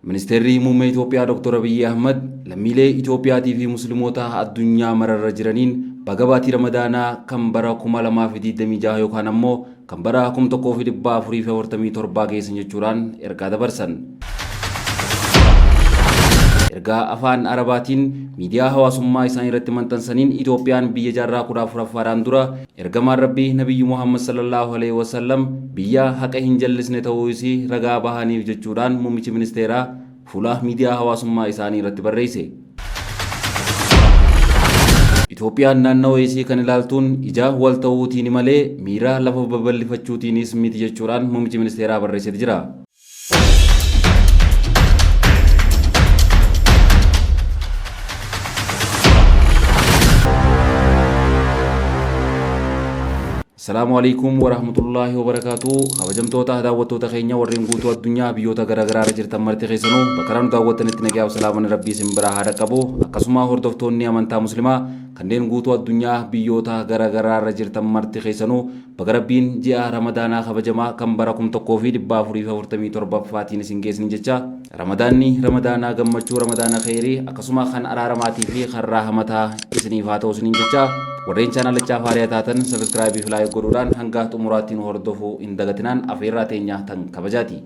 Ministeerri muummee Itoophiyaa Dr. Abiyyi Ahmad lammiilee Itoophiyaatii fi Musliimoota addunyaa mararra jiraniin baga baatii Ramadaanaa kan bara 2026 yookaan ammoo kan bara 1447 geessan jechuudhaan ergaa dabarsan. Ergaa afaan Arabaatiin miidiyaa hawaasummaa isaanii irratti maxxansaniin Itoophiyaan biyya jaarraa 14ffaadhaan dura ergamaan Rabbii Nabiyyi Muhammad sallallahu alaihi wasallam biyya haqa hin jallisne ta'uu isii ragaa bahaniif jechuudhaan muummichi ministeeraa fuula miidiyaa hawaasummaa isaanii irratti barreesse. Itoophiyaan naannawaa isii kan ilaaltuun ija wal ta'uutiin malee miira lafa babal'ifachuutiinis miti jechuudhaan muummichi ministeeraa barreessee jira. Assalamualaikum warahmatullahi wabarakatuh. Kabajamtoota daawwattoota keenya warreen guutuu addunyaa biyyoota garaagaraa irra jirtan marti keessanuu bakka nu daawwattanitti nagaa salaaman rabbii isin biraa haa dhaqqabu. Akkasuma hordoftoonni amantaa muslimaa kanneen guutuu addunyaa biyyoota garaagaraa irra jirtan marti keessanuu bakka rabbiin ji'a Ramadaanaa kabajamaa kan bara 1447 isin geessin jecha Ramadaanaa gammachuu Ramadaana khairii akkasuma kan araaramaatii fi kan rahmataa isiniif haa ta'u isiniin jecha warreen channel Chaafariyaa taatan subscribe fi like godhuudhaan hanga xumuraatiin hordofuu hin dagatinaan afeerraa teenya tan kabajaati.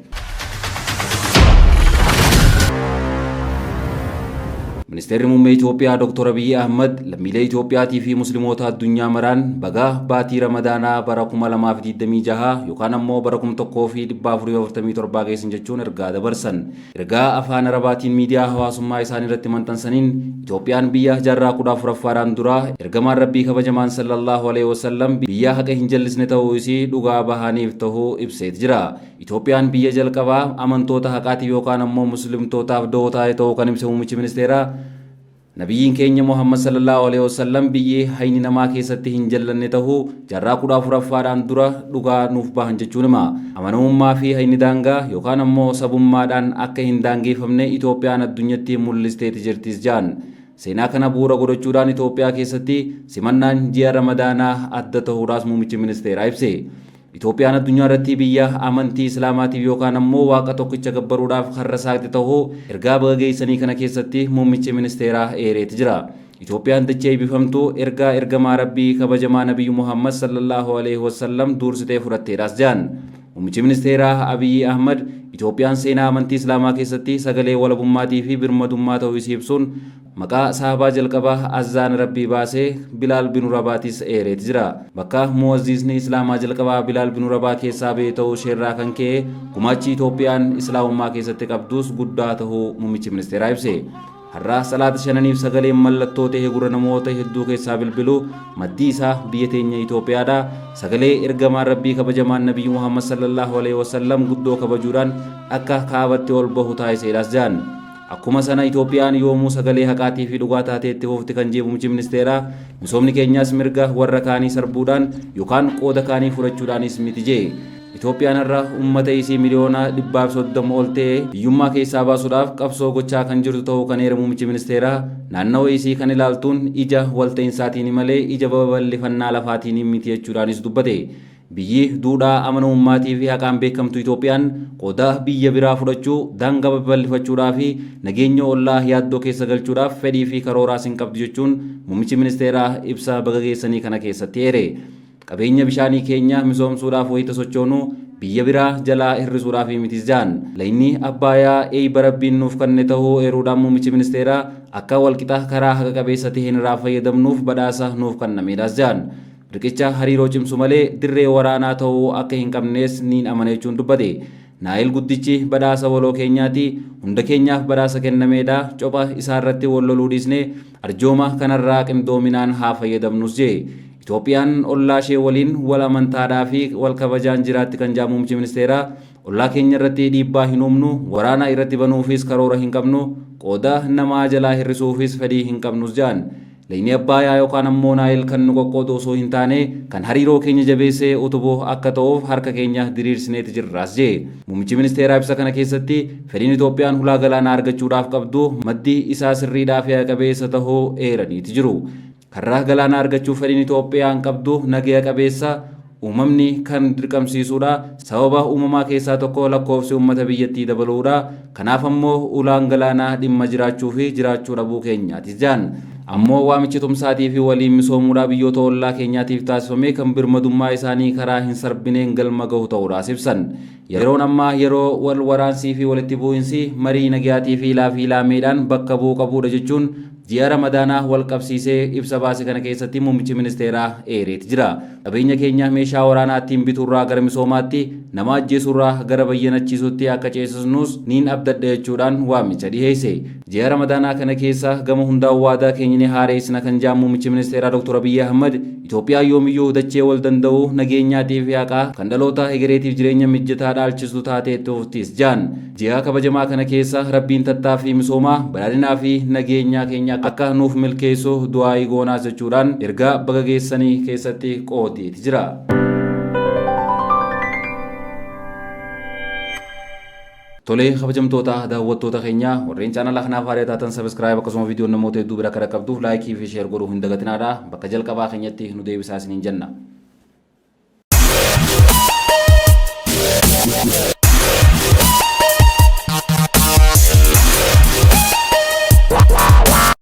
Ministeerri muummee Itoophiyaa Dr. Abiyyi Ahmad lammiilee Itoophiyaatii fi Musliimoota addunyaa maraan baga baatii Ramadaanaa bara 2026 yookaan ammoo bara 1447 geessan jechuun ergaa dabarsan. Ergaa afaan Arabaatiin miidiyaa hawaasummaa isaanii irratti maxxansaniin Itoophiyaan biyya jaarraa 14ffaadhaan dura ergamaan Rabbii kabajamaan sallallahu alaihi wasallam biyya haqa hin jallisne ta'uu isii dhugaa bahaniif ta'uu ibseet jira. Itoophiyaan biyya jalqabaa amantoota haqaatiif yookaan ammoo muslimtootaaf dootaa ta'uu kan ibse muummichi ministeeraa Nabiyyiin keenya Muhammad sallallahu alaihi wasallam biyyi hayni namaa keessatti hin jallanne ta'uu jaarraa 14ffaadhaan dura dhugaa nuuf bahan jechuun hima. Amanamummaa fi hayni daangaa yookaan ammoo sabummaadhaan akka hin daangeffamne Itoophiyaan addunyatti mul'isteeti jirtis jaan. Seenaa kana bu'uura godhachuudhaan Itoophiyaa keessatti simannaan ji'a Ramadaanaa adda ta'uudhaas muummichi ministeeraa ibse. Itoophiyaan addunyaa irratti biyya amantii Islaamaatiif yookaan ammoo waaqa tokkicha gabbaruudhaaf har'a saaqti ta'uu ergaa baga geessanii kana keessatti muummichi ministeeraa eereeti jira. Itoophiyaan dachee eebbifamtuu ergaa ergamaa Rabbii kabajamaa Nabiyyi Muhammad sallallahu alaihi wasallam dursitee fudhatteedhaas jaan. Muummichi ministeeraa Abiyyi Ahmad Itoophiyaan seenaa amantii Islaamaa keessatti sagalee walabummaatii fi birmadummaa ta'uu isii ibsuun maqaa sahabaa jalqabaa azaan Rabbii baasee Bilaal bin Rabaatis eereeti jira. Bakka muwazziisni Islaamaa jalqabaa Bilaal bin Rabaa keessaa ba'e ta'uu isheerraa kan ka'e gumaachi Itoophiyaan Islaamummaa keessatti qabdus guddaa ta'uu muummichi ministeeraa ibse. Har'a salaata shananiif sagaleen mallattoo ta'e gurra namoota hedduu keessaa bilbilu maddii isaa biyya teenya Itoophiyaadha. Sagalee ergamaan Rabbii kabajamaan Nabiyyi Muhammad sallallahu alaihi wasallam guddoo kabajuudhaan akka kaabatti ol bahu taasiseedhaas jaan. Akkuma sana Itoophiyaan yoomuu sagalee haqaatii fi dhugaa taateetti hoofti kan jedhu muummichi ministeeraa misoomni keenyaas mirga warra kaanii sarbuudhaan yookaan qooda kaanii fudhachuudhaanis miti jee. Itoophiyaan har'a uummata isii miliyoona 130 ol ta'e biyyummaa keessaa baasuudhaaf qabsoo gochaa kan jirtu ta'uu kan eeru muummichi ministeeraa naannawaa isii kan ilaaltuun ija walta'insaatiin malee ija babal'ifannaa lafaatiin miti jechuudhaanis dubbate. Biyyi duudhaa amanamummaatii fi haqaan beekamtu Itoophiyaan qooda biyya biraa fudhachuu daangaa babal'ifachuudhaa fi nageenya ollaa yaaddoo keessa galchuudhaaf fedhii fi karooraas hin qabdu jechuun muummichi ministeeraa ibsa baga geessanii kana keessatti eere. Qabeenya bishaanii keenya misoomsuudhaaf wayita sochoonu biyya biraa jalaa hir'isuudhaaf mitis jaan. Laynni Abbaayyaa eeyba Rabbiin nuuf kenne ta'uu eeruudhaan muummichi ministeeraa akka walqixa karaa haqa qabeessa ta'een irraa fayyadamnuuf badhaasa nuuf kennameedhaas jaan. Riqicha hariiroo cimsu malee dirree waraanaa ta'uu akka hin qabnees niin amana jechuun dubbate. Naayil guddichi badhaasa waloo keenyaati hunda keenyaaf badhaasa kennameedha copha isaarratti wal loluu dhiisne arjooma kanarraa qindoominaan haa fayyadamnus jee. Itoophiyaan ollaa ishee waliin wal amantaadhaa fi wal kabajaan jiraatti kan jedhu muummichi ministeeraa ollaa keenya irratti dhiibbaa hin uumnu waraana irratti banuufis karoora hin qabnu qooda namaa jalaa hir'isuufis fedhii hin qabnus jaan. Laynni Abbaayyaa yookaan ammoo Naayil kan nu qoqqoodu osoo hin taane kan hariiroo keenya jabeessee utubuu akka ta'uuf harka keenya diriirsineeti jirraas jee. Muummichi ministeeraa ibsa kana keessatti fedhiin Itoophiyaan hulaa galaanaa argachuudhaaf qabdu maddi isaa sirriidhaa fi qabeessa ta'uu eeraniiti jiru. Karraa galaanaa argachuuf fedhiin Itoophiyaan qabdu nagaya qabeessa uumamni kan dirqamsiisudha. Sababa uumamaa keessaa tokko lakkoofsi uummata biyyattii dabaluudha. Kanaaf ammoo ulaan galaanaa dhimma jiraachuu fi jiraachuu dhabuu keenyaati jaan. Ammoo waamichi tumsaatii fi waliin misoomuudhaa biyyoota ollaa keenyaatiif taasifame kan birmadummaa isaanii karaa hin sarbineen galma gahu ta'uudhaas ibsan. Yeroon ammaa yeroo wal waraansii fi walitti bu'insi marii nagayaatii fi laameedhaan bakka bu'uu qabudha jechuun ji'a Ramadaanaa wal qabsiisee ibsa baase kana keessatti muummichi ministeeraa eereeti jira. Qabeenya keenya meeshaa waraanaa ittiin bituurraa gara misoomaatti, nama ajjeesuurraa gara bayyanachiisuutti akka ceesisnus niin abdadha jechuudhaan waamicha dhiheesse. Ji'a Ramadaanaa kana keessa gama hundaan waadaa keenya ni haareessina kan jedhan muummichi ministeeraa Dr. Abiy Ahmed Itoophiyaa yoomiyyuu dachee wal danda'u nageenyaatii fi haqaa kan dhaloota egereetiif jireenya mijataa dhaalchisu taateetti uftis jaan. Ji'a kabajamaa kana keessa Rabbiin tattaaffii misoomaa badhaadhinaa fi nageenyaa keenya akka nuuf milkeessu du'aa goonaas jechuudhaan ergaa baga geessanii keessatti qoodeeti jira. Tolee kabajamtoota daawwattoota keenya warreen chaanala kanaaf haaraa taatan sabiskiraayib akkasuma viidiyoon namoota hedduu bira akka dhaqqabduuf laayikii fi sheer godhuu hin dagatinaadha. Bakka jalqabaa keenyatti nu deebisaa isiniin jenna.